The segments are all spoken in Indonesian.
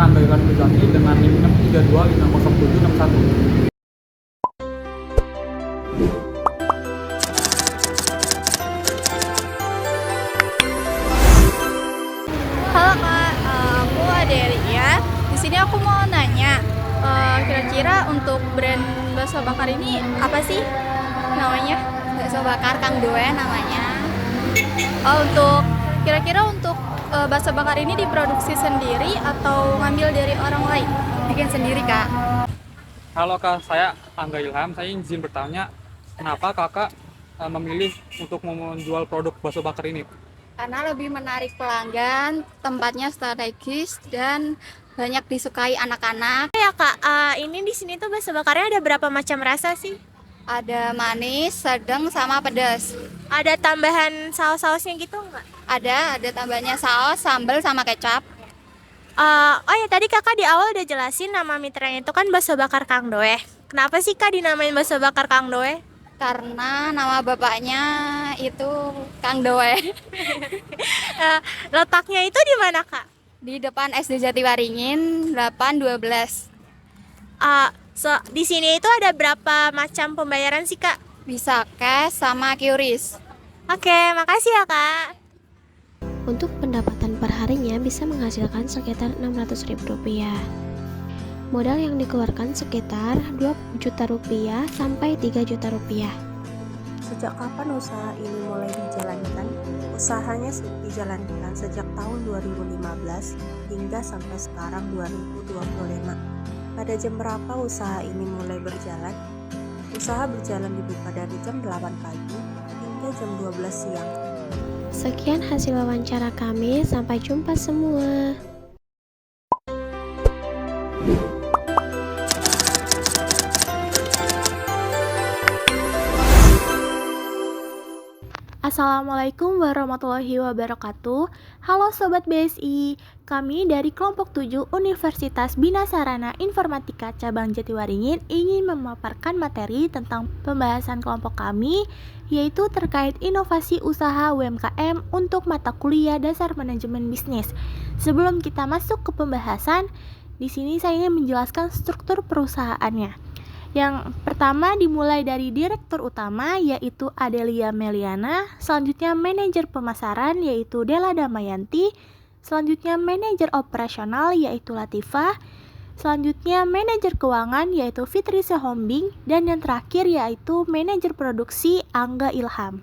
Angga Ilham Muzaki dengan NIM 632500761. Halo Kak, aku Adelia. Di sini aku mau nanya, kira-kira untuk brand bakso bakar ini apa sih namanya? Bakso bakar Kang Doe namanya. Oh, kira-kira untuk bakso bakar ini diproduksi sendiri atau ngambil dari orang lain? Bikin sendiri Kak. Halo Kak, saya Angga Ilham. Saya izin bertanya, kenapa Kakak memilih untuk menjual produk bakso bakar ini? Karena lebih menarik pelanggan, tempatnya strategis dan banyak disukai anak-anak. Ya Kak, ini di sini tuh bakso bakarnya ada berapa macam rasa sih? Ada manis, sedang, sama pedas. Ada tambahan saus-sausnya gitu nggak? Ada tambahnya saus, sambal, sama kecap. Oh ya, tadi kakak di awal udah jelasin nama mitranya itu kan bakso bakar Kang Doe. Kenapa sih kak dinamain bakso bakar Kang Doe? Karena nama bapaknya itu Kang Doe. Letaknya itu di mana kak? Di depan SD Jatiwaringin 812. Di sini itu ada berapa macam pembayaran sih kak? Bisa cash sama QRIS. Oke, makasih ya kak. Untuk pendapatan perharinya bisa menghasilkan sekitar Rp600.000. Modal yang dikeluarkan sekitar Rp2 juta sampai Rp3 juta. Sejak kapan usaha ini mulai dijalankan? Usahanya dijalankan sejak tahun 2015 hingga sampai sekarang 2025. Pada jam berapa usaha ini mulai berjalan? Usaha berjalan dibuka dari jam 8 pagi hingga jam 12 siang. Sekian hasil wawancara kami, sampai jumpa semua. Assalamualaikum warahmatullahi wabarakatuh. Halo Sobat BSI, kami dari kelompok 7 Universitas Bina Sarana Informatika Cabang Jatiwaringin ingin memaparkan materi tentang pembahasan kelompok kami, yaitu terkait inovasi usaha UMKM untuk mata kuliah dasar manajemen bisnis. Sebelum kita masuk ke pembahasan, di sini saya ingin menjelaskan struktur perusahaannya. Yang pertama dimulai dari direktur utama yaitu Adelia Meliana, selanjutnya manajer pemasaran yaitu Della Damayanti, selanjutnya manajer operasional yaitu Latifah, selanjutnya manajer keuangan yaitu Fitri Sehombing, dan yang terakhir yaitu manajer produksi Angga Ilham.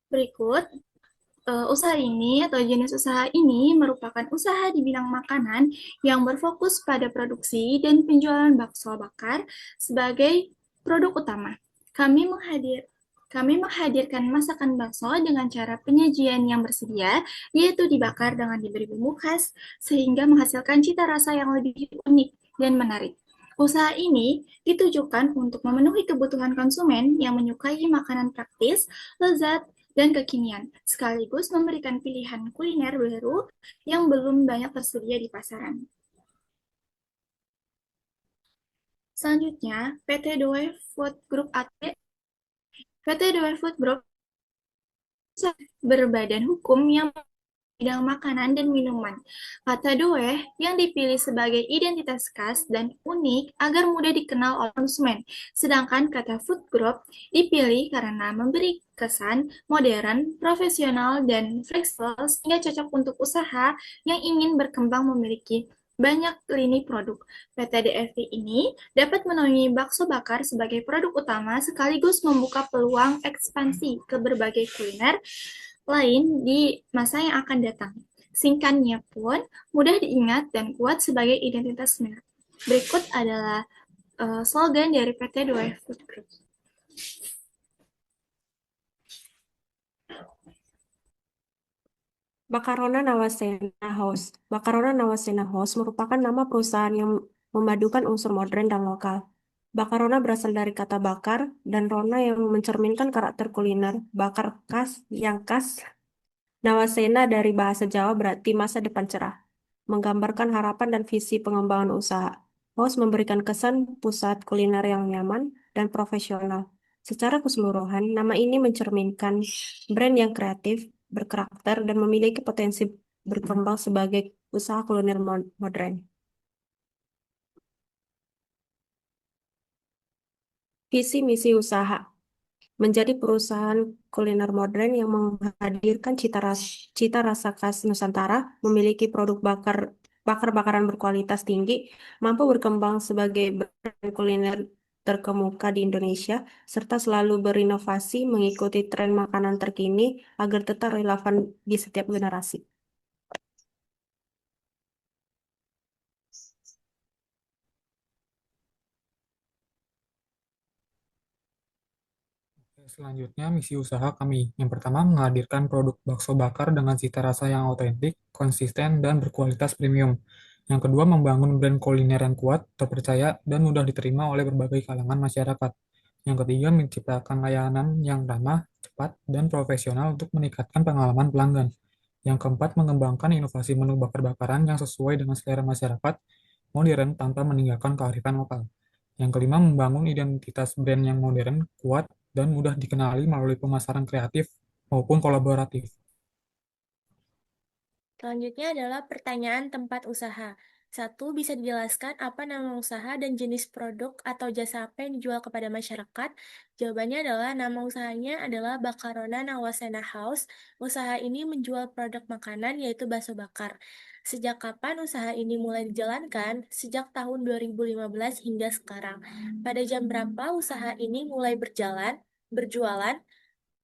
Berikut, usaha ini atau jenis usaha ini merupakan usaha di bidang makanan yang berfokus pada produksi dan penjualan bakso bakar sebagai produk utama. Kami menghadirkan masakan bakso dengan cara penyajian yang bersedia, yaitu dibakar dengan diberi bumbu khas, sehingga menghasilkan cita rasa yang lebih unik dan menarik. Usaha ini ditujukan untuk memenuhi kebutuhan konsumen yang menyukai makanan praktis, lezat, dan kekinian, sekaligus memberikan pilihan kuliner baru yang belum banyak tersedia di pasaran. Selanjutnya, PT Doe Food Group AT. PT Doe Food Group berbadan hukum yang bidang makanan dan minuman. Kata Doe yang dipilih sebagai identitas khas dan unik agar mudah dikenal oleh konsumen. Sedangkan kata food group dipilih karena memberi kesan modern, profesional, dan fleksibel sehingga cocok untuk usaha yang ingin berkembang memiliki banyak lini produk. PT DFV ini dapat menaungi bakso bakar sebagai produk utama sekaligus membuka peluang ekspansi ke berbagai kuliner lain di masa yang akan datang. Singkatnya pun mudah diingat dan kuat sebagai identitas merek. Berikut adalah slogan dari PT Doe Food Group. Bakarona Nawasena House. Bakarona Nawasena House merupakan nama perusahaan yang memadukan unsur modern dan lokal. Bakarona berasal dari kata bakar dan rona yang mencerminkan karakter kuliner bakar yang khas. Nawasena dari bahasa Jawa berarti masa depan cerah, menggambarkan harapan dan visi pengembangan usaha. House memberikan kesan pusat kuliner yang nyaman dan profesional. Secara keseluruhan, nama ini mencerminkan brand yang kreatif, berkarakter, dan memiliki potensi berkembang sebagai usaha kuliner modern. Visi misi usaha menjadi perusahaan kuliner modern yang menghadirkan cita rasa khas Nusantara, memiliki produk bakar-bakaran berkualitas tinggi, mampu berkembang sebagai brand kuliner terkemuka di Indonesia, serta selalu berinovasi mengikuti tren makanan terkini agar tetap relevan di setiap generasi. Selanjutnya, misi usaha kami. Yang pertama, menghadirkan produk bakso bakar dengan cita rasa yang autentik, konsisten, dan berkualitas premium. Yang kedua, membangun brand kuliner yang kuat, terpercaya, dan mudah diterima oleh berbagai kalangan masyarakat. Yang ketiga, menciptakan layanan yang ramah, cepat, dan profesional untuk meningkatkan pengalaman pelanggan. Yang keempat, mengembangkan inovasi menu bakar-bakaran yang sesuai dengan selera masyarakat, modern tanpa meninggalkan kearifan lokal. Yang kelima, membangun identitas brand yang modern, kuat, dan mudah dikenali melalui pemasaran kreatif maupun kolaboratif. Selanjutnya adalah pertanyaan tempat usaha. 1. Bisa dijelaskan apa nama usaha dan jenis produk atau jasa apa yang dijual kepada masyarakat? Jawabannya adalah nama usahanya adalah Bakarona Nawasena House. Usaha ini menjual produk makanan yaitu bakso bakar. Sejak kapan usaha ini mulai dijalankan? Sejak tahun 2015 hingga sekarang. Pada jam berapa usaha ini mulai berjualan?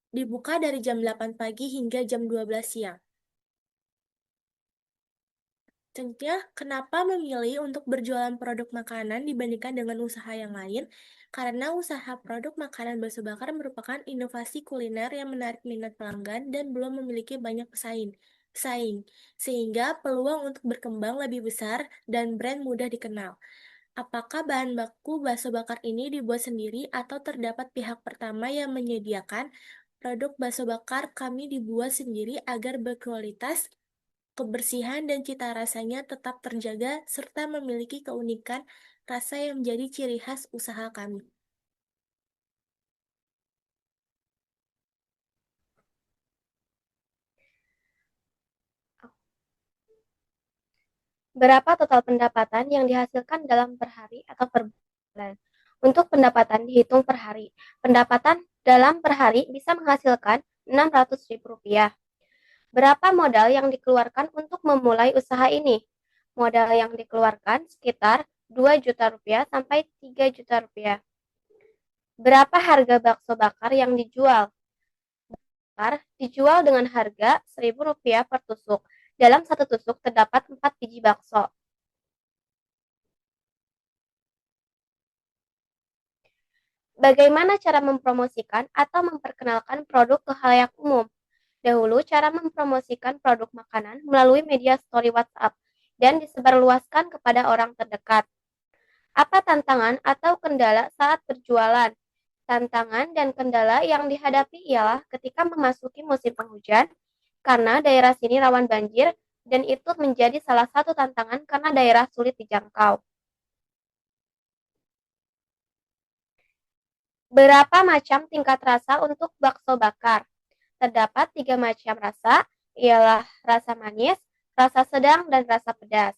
Dibuka dari jam 8 pagi hingga jam 12 siang. Selanjutnya, kenapa memilih untuk berjualan produk makanan dibandingkan dengan usaha yang lain? Karena usaha produk makanan bakso bakar merupakan inovasi kuliner yang menarik minat pelanggan dan belum memiliki banyak pesaing, sehingga peluang untuk berkembang lebih besar dan brand mudah dikenal. Apakah bahan baku bakso bakar ini dibuat sendiri atau terdapat pihak pertama yang menyediakan? Produk bakso bakar kami dibuat sendiri agar berkualitas, kebersihan dan cita rasanya tetap terjaga, serta memiliki keunikan rasa yang menjadi ciri khas usaha kami. Berapa total pendapatan yang dihasilkan dalam per hari atau per bulan? Untuk pendapatan dihitung per hari. Pendapatan dalam per hari bisa menghasilkan Rp600.000. Berapa modal yang dikeluarkan untuk memulai usaha ini? Modal yang dikeluarkan sekitar Rp2 juta sampai Rp3 juta. Berapa harga bakso bakar yang dijual? Bakar dijual dengan harga Rp1.000 per tusuk. Dalam satu tusuk terdapat 4 biji bakso. Bagaimana cara mempromosikan atau memperkenalkan produk ke khalayak umum? Dahulu, cara mempromosikan produk makanan melalui media story WhatsApp dan disebarluaskan kepada orang terdekat. Apa tantangan atau kendala saat berjualan? Tantangan dan kendala yang dihadapi ialah ketika memasuki musim penghujan, karena daerah sini rawan banjir, dan itu menjadi salah satu tantangan karena daerah sulit dijangkau. Berapa macam tingkat rasa untuk bakso bakar? Terdapat 3 macam rasa, ialah rasa manis, rasa sedang, dan rasa pedas.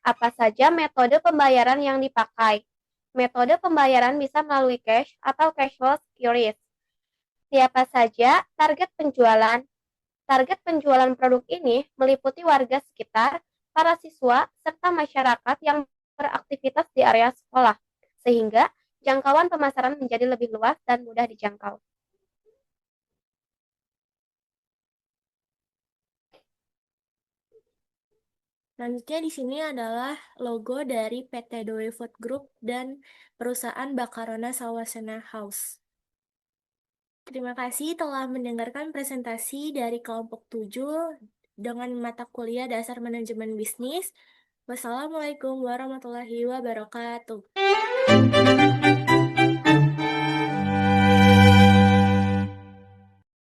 Apa saja metode pembayaran yang dipakai? Metode pembayaran bisa melalui cash atau cashless QRIS. Siapa saja target penjualan? Target penjualan produk ini meliputi warga sekitar, para siswa, serta masyarakat yang beraktivitas di area sekolah, sehingga jangkauan pemasaran menjadi lebih luas dan mudah dijangkau. Selanjutnya di sini adalah logo dari PT Doe Food Group dan perusahaan Bakarona Sawasena House. Terima kasih telah mendengarkan presentasi dari kelompok 7 dengan mata kuliah Dasar Manajemen Bisnis. Wassalamualaikum warahmatullahi wabarakatuh.